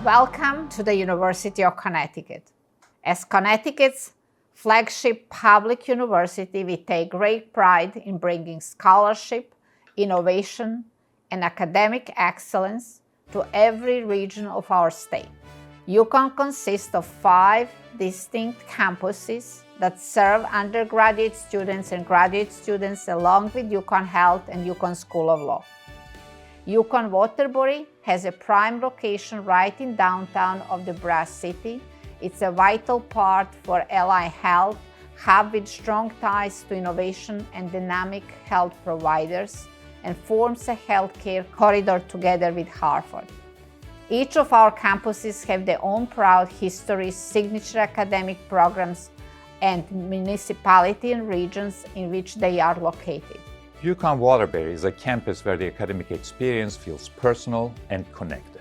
Welcome to the University of Connecticut. As Connecticut's flagship public university, we take great pride in bringing scholarship, innovation, and academic excellence to every region of our state. UConn consists of 5 distinct campuses that serve undergraduate students and graduate students, along with UConn Health and UConn School of Law. UConn Waterbury has a prime location right in downtown of the Brass City. It's a vital part for Ally Health, hub with strong ties to innovation and dynamic health providers, and forms a healthcare corridor together with Harvard. Each of our campuses have their own proud history, signature academic programs, and municipality and regions in which they are located. UConn Waterbury is a campus where the academic experience feels personal and connected.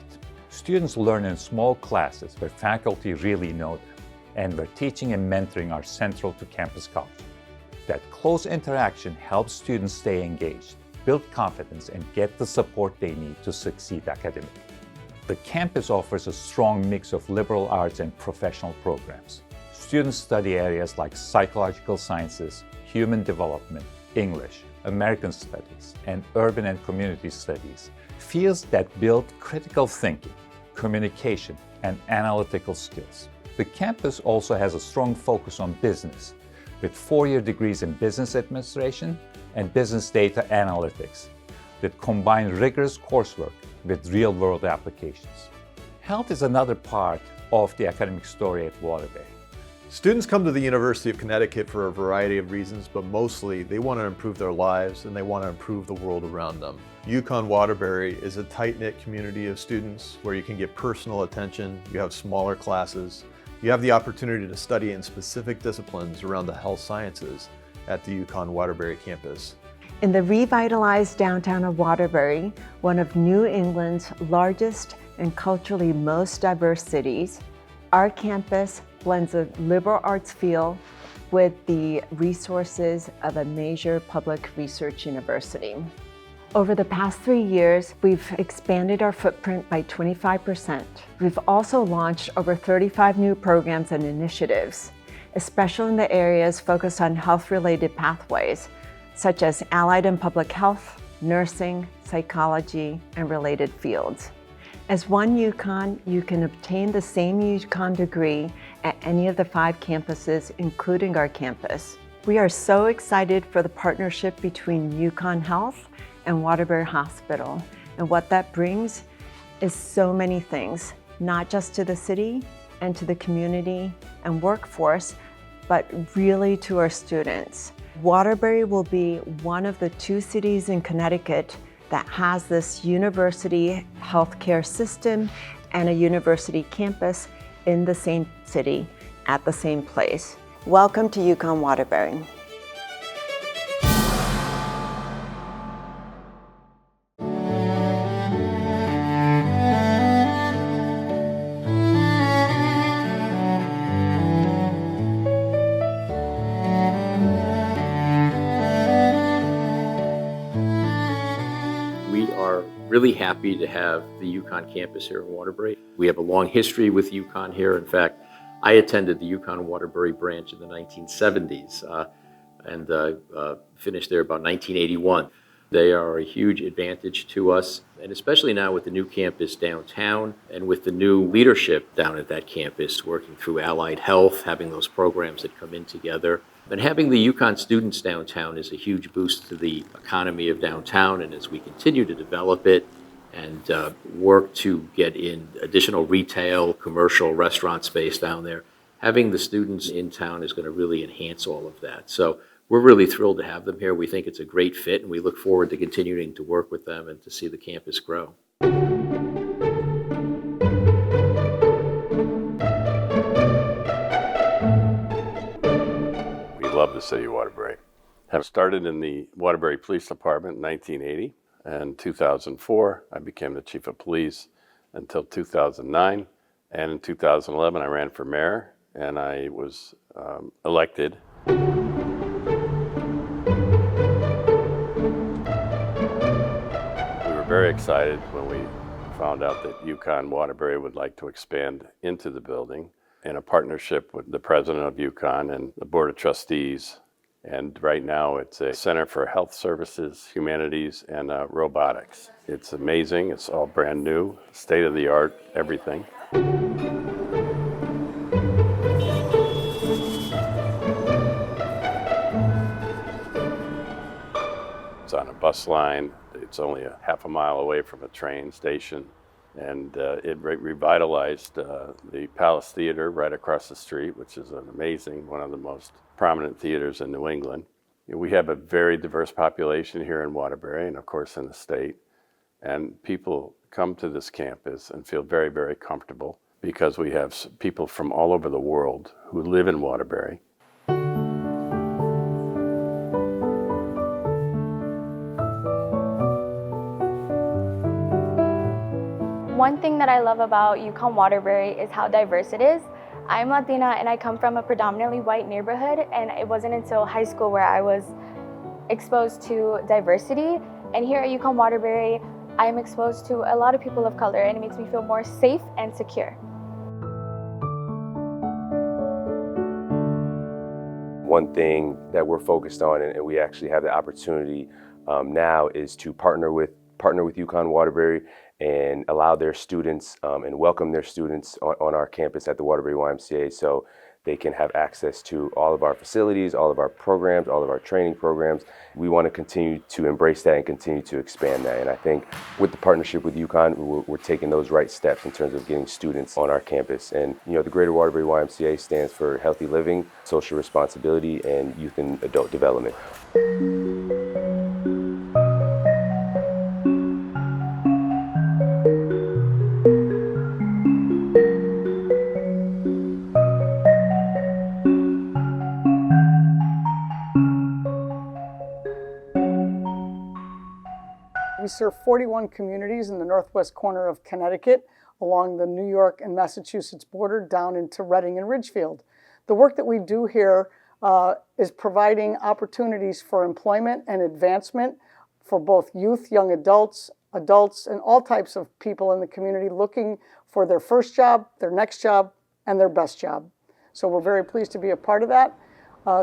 Students learn in small classes where faculty really know them, and where teaching and mentoring are central to campus culture. That close interaction helps students stay engaged, build confidence, and get the support they need to succeed academically. The campus offers a strong mix of liberal arts and professional programs. Students study areas like psychological sciences, human development, English, American Studies, and Urban and Community Studies, fields that build critical thinking, communication, and analytical skills. The campus also has a strong focus on business, with 4-year degrees in business administration and business data analytics that combine rigorous coursework with real-world applications. Health is another part of the academic story at Waterbury. Students come to the University of Connecticut for a variety of reasons, but mostly they want to improve their lives and they want to improve the world around them. UConn Waterbury is a tight-knit community of students where you can get personal attention, you have smaller classes, you have the opportunity to study in specific disciplines around the health sciences at the UConn Waterbury campus. In the revitalized downtown of Waterbury, one of New England's largest and culturally most diverse cities, our campus blends a liberal arts feel with the resources of a major public research university. Over the past 3 years, we've expanded our footprint by 25%. We've also launched over 35 new programs and initiatives, especially in the areas focused on health-related pathways, such as allied and public health, nursing, psychology, and related fields. As one UConn, you can obtain the same UConn degree at any of the 5 campuses, including our campus. We are so excited for the partnership between UConn Health and Waterbury Hospital. And what that brings is so many things, not just to the city and to the community and workforce, but really to our students. Waterbury will be one of the 2 cities in Connecticut that has this university healthcare system and a university campus in the same city at the same place. Welcome to UConn Waterbury. Really happy to have the UConn campus here in Waterbury. We have a long history with UConn here. In fact, I attended the UConn Waterbury branch in the 1970s and finished there about 1981. They are a huge advantage to us, and especially now with the new campus downtown and with the new leadership down at that campus, working through allied health, having those programs that come in together. And having the UConn students downtown is a huge boost to the economy of downtown, and as we continue to develop it and work to get in additional retail, commercial, restaurant space down there, having the students in town is going to really enhance all of that. So we're really thrilled to have them here. We think it's a great fit, and we look forward to continuing to work with them and to see the campus grow. Love the city of Waterbury. I started in the Waterbury Police Department in 1980, and 2004 I became the chief of police until 2009, and in 2011 I ran for mayor and I was elected. We were very excited when we found out that UConn Waterbury would like to expand into the building in a partnership with the president of UConn and the board of trustees. And right now it's a Center for Health Services, Humanities, and Robotics. It's amazing. It's all brand new, state-of-the-art, everything. It's on a bus line. It's only a half a mile away from a train station. And it revitalized the Palace Theater right across the street, which is an amazing, one of the most prominent theaters in New England. We have a very diverse population here in Waterbury and of course in the state. And people come to this campus and feel very, very comfortable because we have people from all over the world who live in Waterbury. One thing that I love about UConn Waterbury is how diverse it is. I'm Latina and I come from a predominantly white neighborhood, and it wasn't until high school where I was exposed to diversity. And here at UConn Waterbury, I am exposed to a lot of people of color, and it makes me feel more safe and secure. One thing that we're focused on, and we actually have the opportunity now, is to partner with UConn Waterbury and allow their students and welcome their students on our campus at the Waterbury YMCA, so they can have access to all of our facilities, all of our programs, all of our training programs. We want to continue to embrace that and continue to expand that. And I think with the partnership with UConn, we're taking those right steps in terms of getting students on our campus. And the Greater Waterbury YMCA stands for healthy living, social responsibility, and youth and adult development. We serve 41 communities in the northwest corner of Connecticut, along the New York and Massachusetts border down into Reading and Ridgefield. The work that we do here is providing opportunities for employment and advancement for both youth, young adults, and all types of people in the community looking for their first job, their next job, and their best job. So we're very pleased to be a part of that.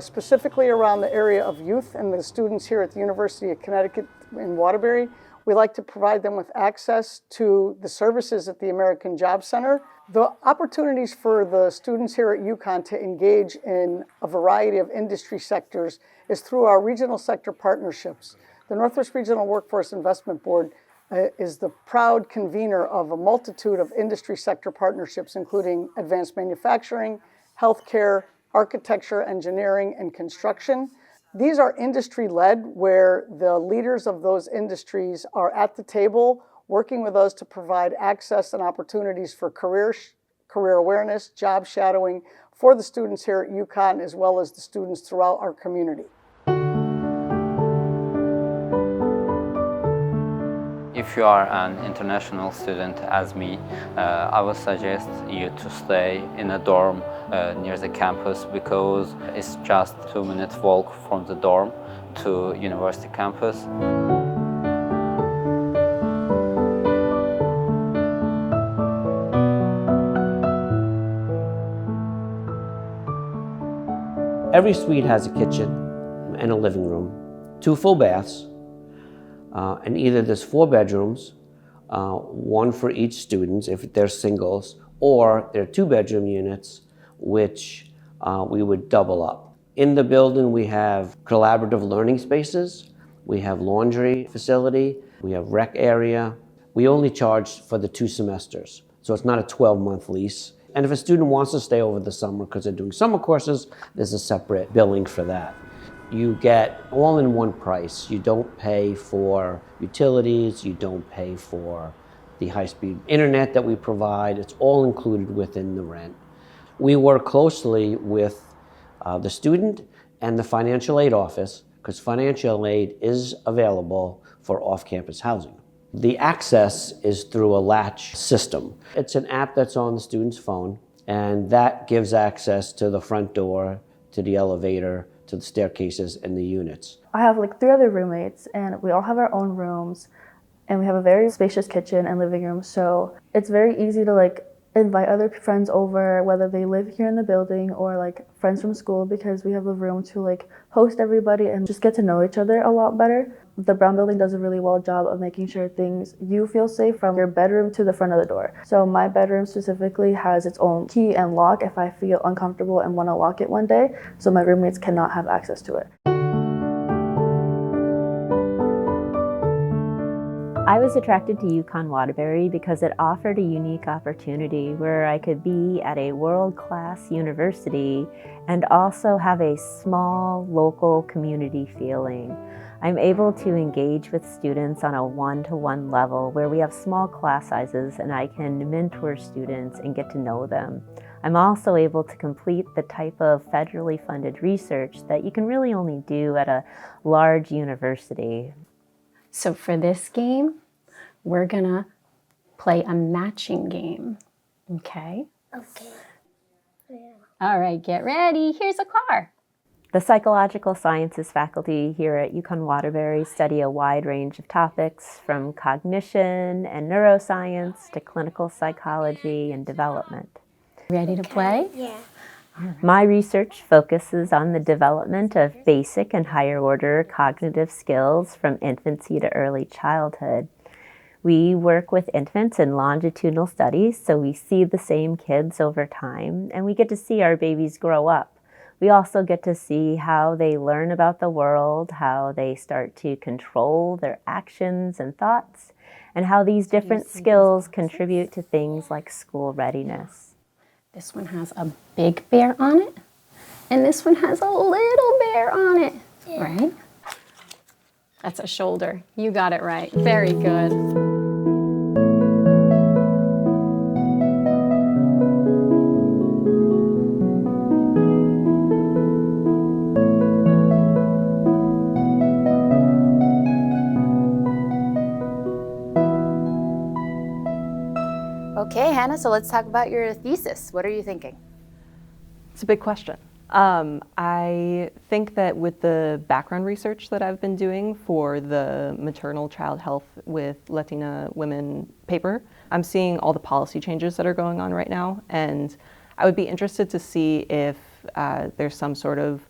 Specifically around the area of youth and the students here at the University of Connecticut in Waterbury, we like to provide them with access to the services at the American Job Center. The opportunities for the students here at UConn to engage in a variety of industry sectors is through our regional sector partnerships. The Northwest Regional Workforce Investment Board is the proud convener of a multitude of industry sector partnerships, including advanced manufacturing, healthcare, architecture, engineering, and construction. These are industry-led, where the leaders of those industries are at the table working with us to provide access and opportunities for career awareness, job shadowing for the students here at UConn, as well as the students throughout our community. If you are an international student as me, I would suggest you to stay in a dorm near the campus, because it's just 2-minute walk from the dorm to university campus. Every suite has a kitchen and a living room, 2 full baths, and either there's 4 bedrooms, 1 for each student if they're singles, or there are 2-bedroom units, which we would double up. In the building, we have collaborative learning spaces, we have laundry facility, we have rec area. We only charge for the 2 semesters, so it's not a 12-month lease. And if a student wants to stay over the summer because they're doing summer courses, there's a separate billing for that. You get all in one price. You don't pay for utilities, you don't pay for the high-speed internet that we provide. It's all included within the rent. We work closely with the student and the financial aid office, because financial aid is available for off-campus housing. The access is through a latch system. It's an app that's on the student's phone, and that gives access to the front door, to the elevator, to the staircases and the units. I have 3 other roommates, and we all have our own rooms. And we have a very spacious kitchen and living room, so it's very easy to like invite other friends over, whether they live here in the building or like friends from school, because we have a room to like host everybody and just get to know each other a lot better. The Brown Building does a really well job of making sure you feel safe from your bedroom to the front of the door. So my bedroom specifically has its own key and lock if I feel uncomfortable and want to lock it one day, so my roommates cannot have access to it. I was attracted to UConn Waterbury because it offered a unique opportunity where I could be at a world-class university and also have a small local community feeling. I'm able to engage with students on a one-to-one level where we have small class sizes and I can mentor students and get to know them. I'm also able to complete the type of federally funded research that you can really only do at a large university. So for this game, we're gonna play a matching game, okay? Okay. Yeah. All right, get ready. Here's a car. The psychological sciences faculty here at UConn Waterbury study a wide range of topics from cognition and neuroscience to clinical psychology and development. Ready to play? Yeah. My research focuses on the development of basic and higher order cognitive skills from infancy to early childhood. We work with infants in longitudinal studies, so we see the same kids over time, and we get to see our babies grow up. We also get to see how they learn about the world, how they start to control their actions and thoughts, and how these different skills contribute to things like school readiness. This one has a big bear on it, and this one has a little bear on it, right? That's a shoulder. You got it right. Very good. Okay, Hannah, so let's talk about your thesis. What are you thinking? It's a big question. I think that with the background research that I've been doing for the maternal child health with Latina women paper, I'm seeing all the policy changes that are going on right now, and I would be interested to see if there's some sort of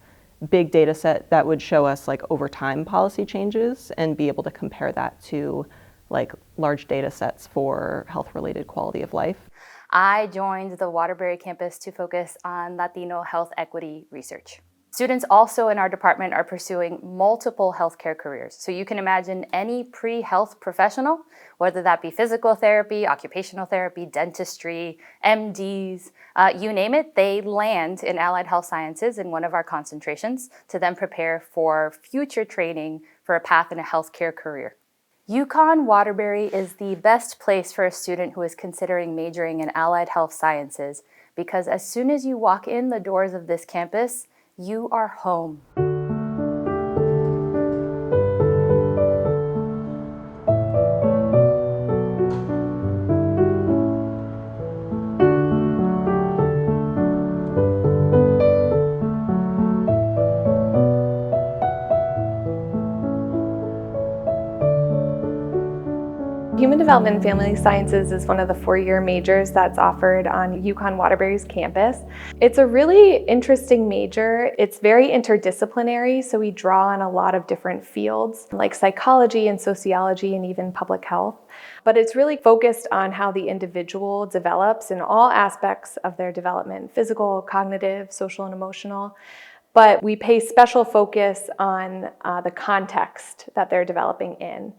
big data set that would show us like over time policy changes and be able to compare that to like large data sets for health-related quality of life. I joined the Waterbury campus to focus on Latino health equity research. Students also in our department are pursuing multiple healthcare careers. So you can imagine any pre-health professional, whether that be physical therapy, occupational therapy, dentistry, MDs, you name it, they land in allied health sciences in one of our concentrations to then prepare for future training for a path in a healthcare career. UConn Waterbury is the best place for a student who is considering majoring in allied health sciences because as soon as you walk in the doors of this campus, you are home. Human Development and Family Sciences is one of the four-year majors that's offered on UConn Waterbury's campus. It's a really interesting major. It's very interdisciplinary, so we draw on a lot of different fields like psychology and sociology and even public health. But it's really focused on how the individual develops in all aspects of their development, physical, cognitive, social, and emotional. But we pay special focus on the context that they're developing in,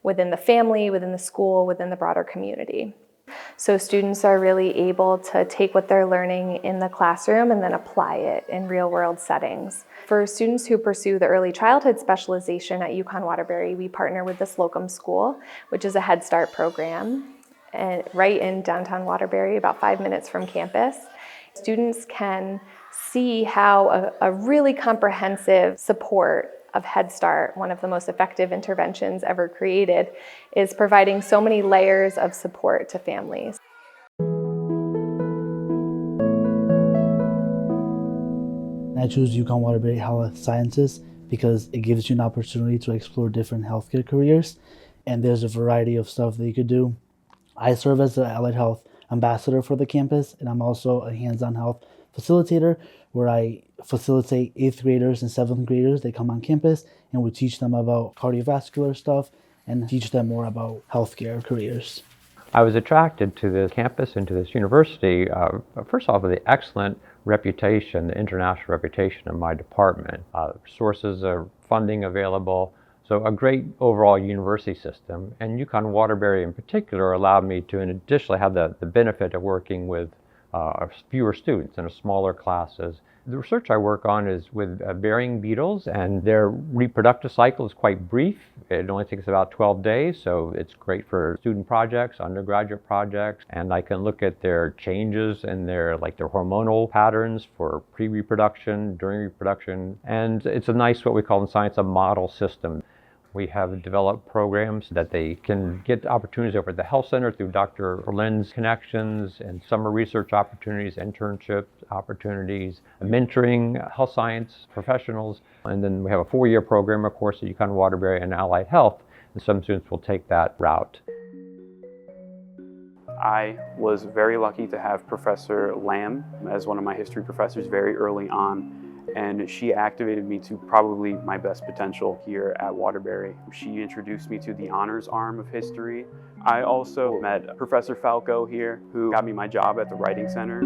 within the family, within the school, within the broader community. So students are really able to take what they're learning in the classroom and then apply it in real-world settings. For students who pursue the early childhood specialization at UConn Waterbury, we partner with the Slocum School, which is a Head Start program, right in downtown Waterbury, about 5 minutes from campus. Students can see how a really comprehensive support of Head Start, one of the most effective interventions ever created, is providing so many layers of support to families. I choose UConn Waterbury Health Sciences because it gives you an opportunity to explore different healthcare careers and there's a variety of stuff that you could do. I serve as the Allied Health Ambassador for the campus, and I'm also a hands-on health facilitator where I facilitate 8th graders and 7th graders. They come on campus and we teach them about cardiovascular stuff and teach them more about healthcare careers. I was attracted to this campus and to this university, first off, with the excellent reputation, the international reputation of my department, sources of funding available, so a great overall university system. And UConn Waterbury in particular allowed me to additionally have the benefit of working with fewer students in smaller classes. The research I work on is with burying beetles, and their reproductive cycle is quite brief. It only takes about 12 days, so it's great for student projects, undergraduate projects, and I can look at their changes and their hormonal patterns for pre-reproduction, during reproduction, and it's a nice, what we call in science, a model system. We have developed programs that they can get opportunities over at the health center through Dr. Lynn's connections and summer research opportunities, internship opportunities, mentoring health science professionals. And then we have a 4-year program, of course, at UConn Waterbury and Allied Health, and some students will take that route. I was very lucky to have Professor Lamb as one of my history professors very early on. And she activated me to probably my best potential here at Waterbury. She introduced me to the honors arm of history. I also met Professor Falco here, who got me my job at the Writing Center.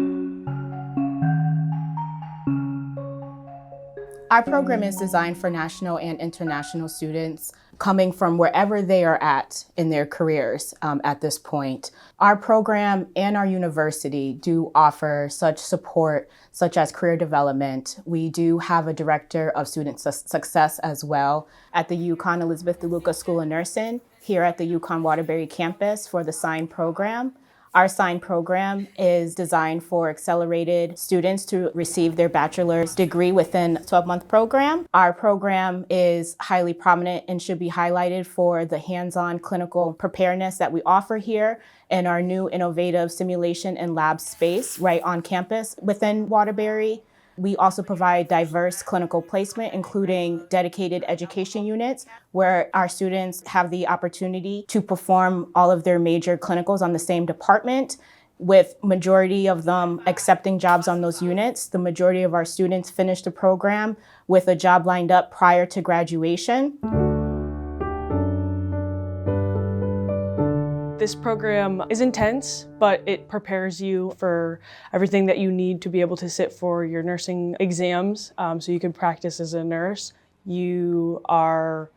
Our program is designed for national and international students coming from wherever they are at in their careers at this point. Our program and our university do offer such support, such as career development. We do have a director of student success as well at the UConn Elizabeth DeLuca School of Nursing here at the UConn Waterbury campus for the SIGN program. Our SIGN program is designed for accelerated students to receive their bachelor's degree within a 12-month program. Our program is highly prominent and should be highlighted for the hands-on clinical preparedness that we offer here in our new innovative simulation and lab space right on campus within Waterbury. We also provide diverse clinical placement, including dedicated education units, where our students have the opportunity to perform all of their major clinicals on the same department, with majority of them accepting jobs on those units. The majority of our students finish the program with a job lined up prior to graduation. This program is intense, but it prepares you for everything that you need to be able to sit for your nursing exams so you can practice as a nurse. You are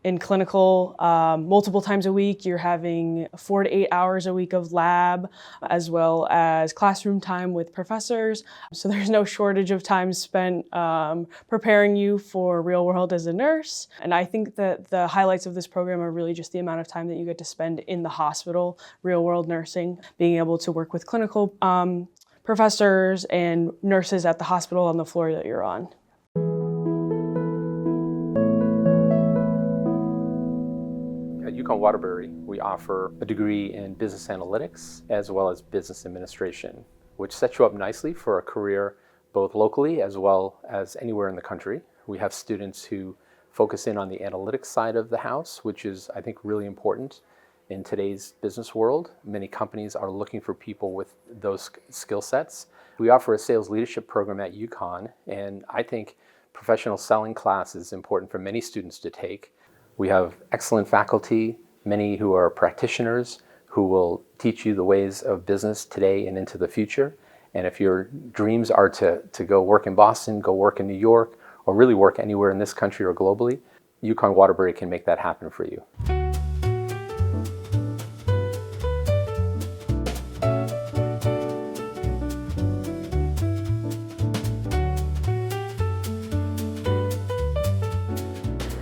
in clinical multiple times a week. You're having 4 to 8 hours a week of lab, as well as classroom time with professors. So there's no shortage of time spent preparing you for real world as a nurse. And I think that the highlights of this program are really just the amount of time that you get to spend in the hospital, real world nursing, being able to work with clinical professors and nurses at the hospital on the floor that you're on. At UConn Waterbury, we offer a degree in business analytics as well as business administration, which sets you up nicely for a career both locally as well as anywhere in the country. We have students who focus in on the analytics side of the house, which is, I think, really important in today's business world. Many companies are looking for people with those skill sets. We offer a sales leadership program at UConn, and I think professional selling class is important for many students to take. We have excellent faculty, many who are practitioners, who will teach you the ways of business today and into the future. And if your dreams are to go work in Boston, go work in New York, or really work anywhere in this country or globally, UConn Waterbury can make that happen for you.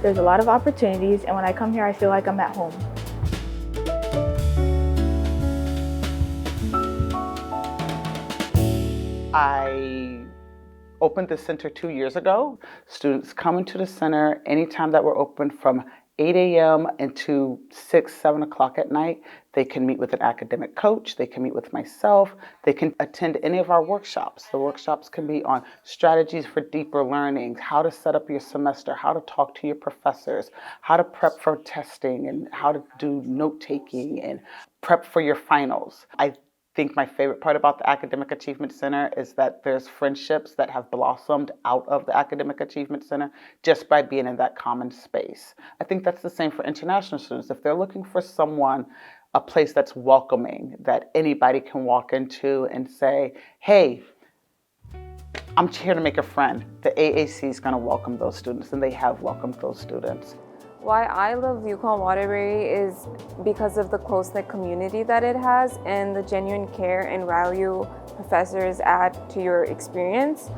There's a lot of opportunities, and when I come here, I feel like I'm at home. I opened the center 2 years ago. Students come into the center anytime that we're open from 8 a.m. into 6, 7 o'clock at night. They can meet with an academic coach. They can meet with myself. They can attend any of our workshops. The workshops can be on strategies for deeper learning, how to set up your semester, how to talk to your professors, how to prep for testing, and how to do note-taking and prep for your finals. I think my favorite part about the Academic Achievement Center is that there's friendships that have blossomed out of the Academic Achievement Center just by being in that common space. I think that's the same for international students. If they're looking for someone, a place that's welcoming, that anybody can walk into and say, hey, I'm here to make a friend. The AAC is going to welcome those students, and they have welcomed those students. Why I love UConn Waterbury is because of the close-knit community that it has and the genuine care and value professors add to your experience.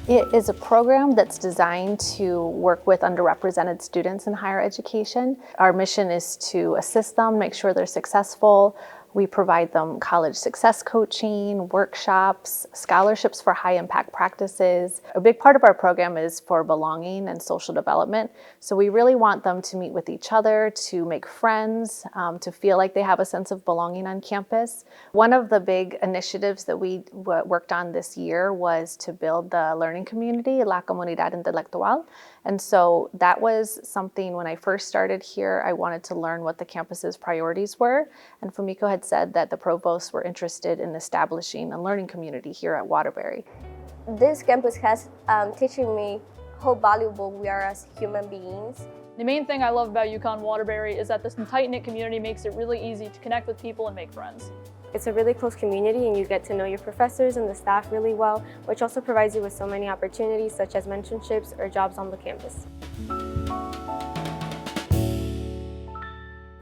It is a program that's designed to work with underrepresented students in higher education. Our mission is to assist them, make sure they're successful. We provide them college success coaching, workshops, scholarships for high impact practices. A big part of our program is for belonging and social development. So we really want them to meet with each other, to make friends, to feel like they have a sense of belonging on campus. One of the big initiatives that we worked on this year was to build the learning community, La Comunidad Intelectual. And so that was something when I first started here, I wanted to learn what the campus's priorities were. And Fumiko had said that the provosts were interested in establishing a learning community here at Waterbury. This campus has teaching me how valuable we are as human beings. The main thing I love about UConn Waterbury is that this tight-knit community makes it really easy to connect with people and make friends. It's a really close community and you get to know your professors and the staff really well, which also provides you with so many opportunities such as mentorships or jobs on the campus.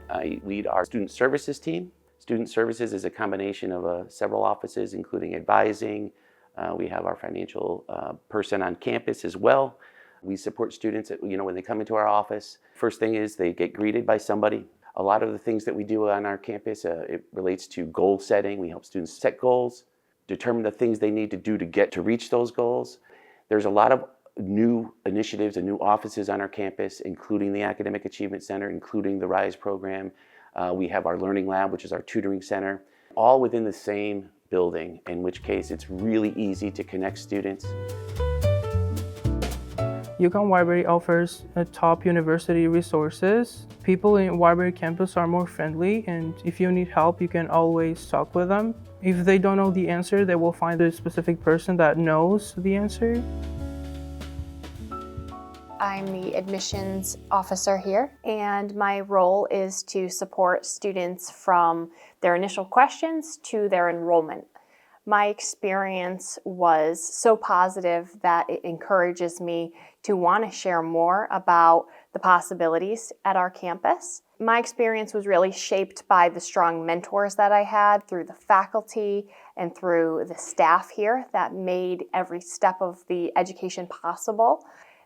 I lead our student services team. Student services is a combination of several offices, including advising. We have our financial person on campus as well. We support students when they come into our office. First thing is they get greeted by somebody. A lot of the things that we do on our campus, it relates to goal setting. We help students set goals, determine the things they need to do to get to reach those goals. There's a lot of new initiatives and new offices on our campus, including the Academic Achievement Center, including the RISE program. We have our Learning Lab, which is our tutoring center, all within the same building, in which case it's really easy to connect students. UConn Waterbury offers top university resources. People in Waterbury campus are more friendly, and if you need help, you can always talk with them. If they don't know the answer, they will find a specific person that knows the answer. I'm the admissions officer here, and my role is to support students from their initial questions to their enrollment. My experience was so positive that it encourages me to want to share more about the possibilities at our campus. My experience was really shaped by the strong mentors that I had through the faculty and through the staff here that made every step of the education possible.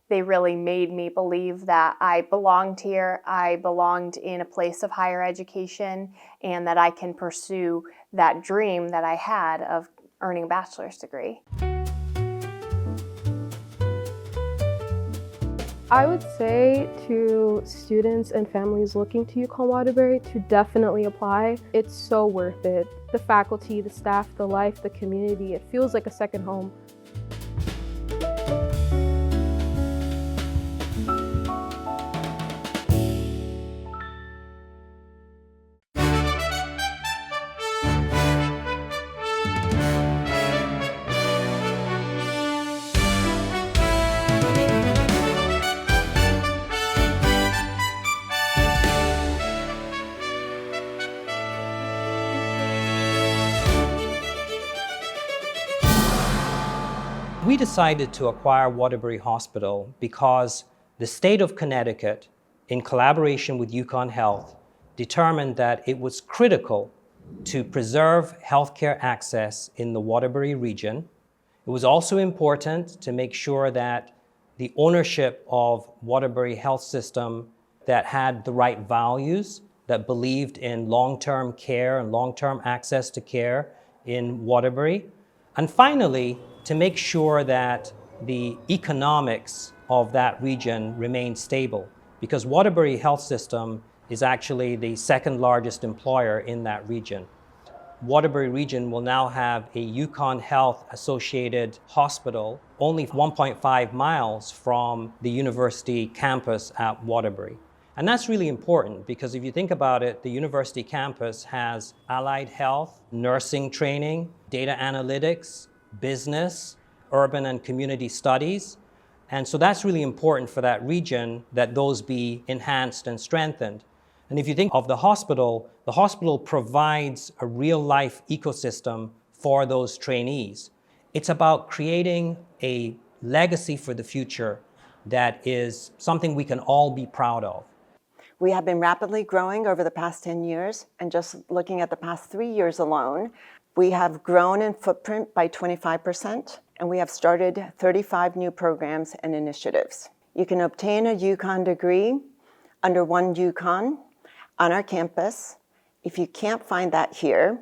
They really made me believe that I belonged here, I belonged in a place of higher education, and that I can pursue that dream that I had of earning a bachelor's degree. I would say to students and families looking to UConn Waterbury to definitely apply. It's so worth it. The faculty, the staff, the life, the community, it feels like a second home. We decided to acquire Waterbury Hospital because the state of Connecticut, in collaboration with UConn Health, determined that it was critical to preserve healthcare access in the Waterbury region. It was also important to make sure that the ownership of Waterbury Health System that had the right values, that believed in long-term care and long-term access to care in Waterbury. And finally, to make sure that the economics of that region remain stable, because Waterbury Health System is actually the second largest employer in that region. Waterbury region will now have a UConn Health associated hospital only 1.5 miles from the university campus at Waterbury. And that's really important because if you think about it, the university campus has allied health, nursing training, data analytics, business, urban and community studies. And so that's really important for that region that those be enhanced and strengthened. And if you think of the hospital provides a real-life ecosystem for those trainees. It's about creating a legacy for the future that is something we can all be proud of. We have been rapidly growing over the past 10 years, and just looking at the past 3 years alone, we have grown in footprint by 25%, and we have started 35 new programs and initiatives. You can obtain a UConn degree under One UConn on our campus. If you can't find that here,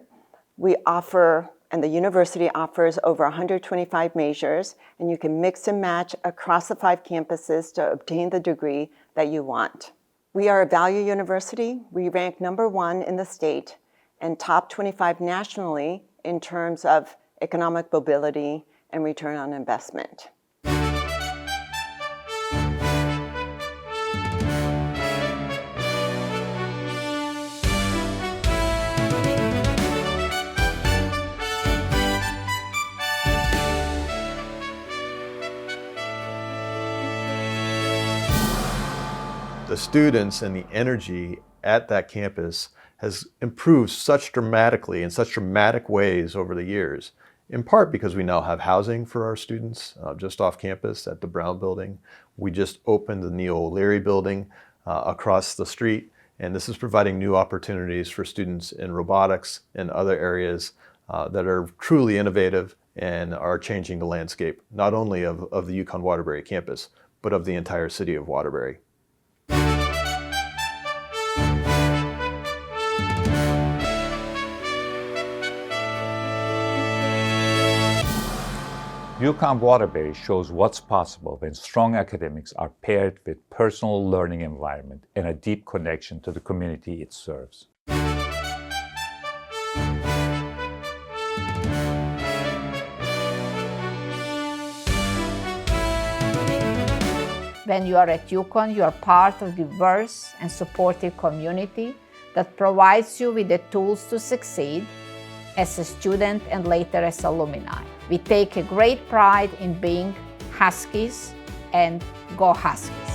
we offer, and the university offers, over 125 majors, and you can mix and match across the 5 campuses to obtain the degree that you want. We are a value university. We rank #1 in the state and top 25 nationally in terms of economic mobility and return on investment. The students and the energy at that campus has improved such dramatically in such dramatic ways over the years, in part because we now have housing for our students just off campus at the Brown building. We just opened the Neil O'Leary building across the street, and this is providing new opportunities for students in robotics and other areas that are truly innovative and are changing the landscape, not only of the UConn Waterbury campus, but of the entire city of Waterbury. UConn Waterbury shows what's possible when strong academics are paired with personal learning environment and a deep connection to the community it serves. When you are at UConn, you are part of a diverse and supportive community that provides you with the tools to succeed as a student and later as alumni. We take a great pride in being Huskies, and go Huskies.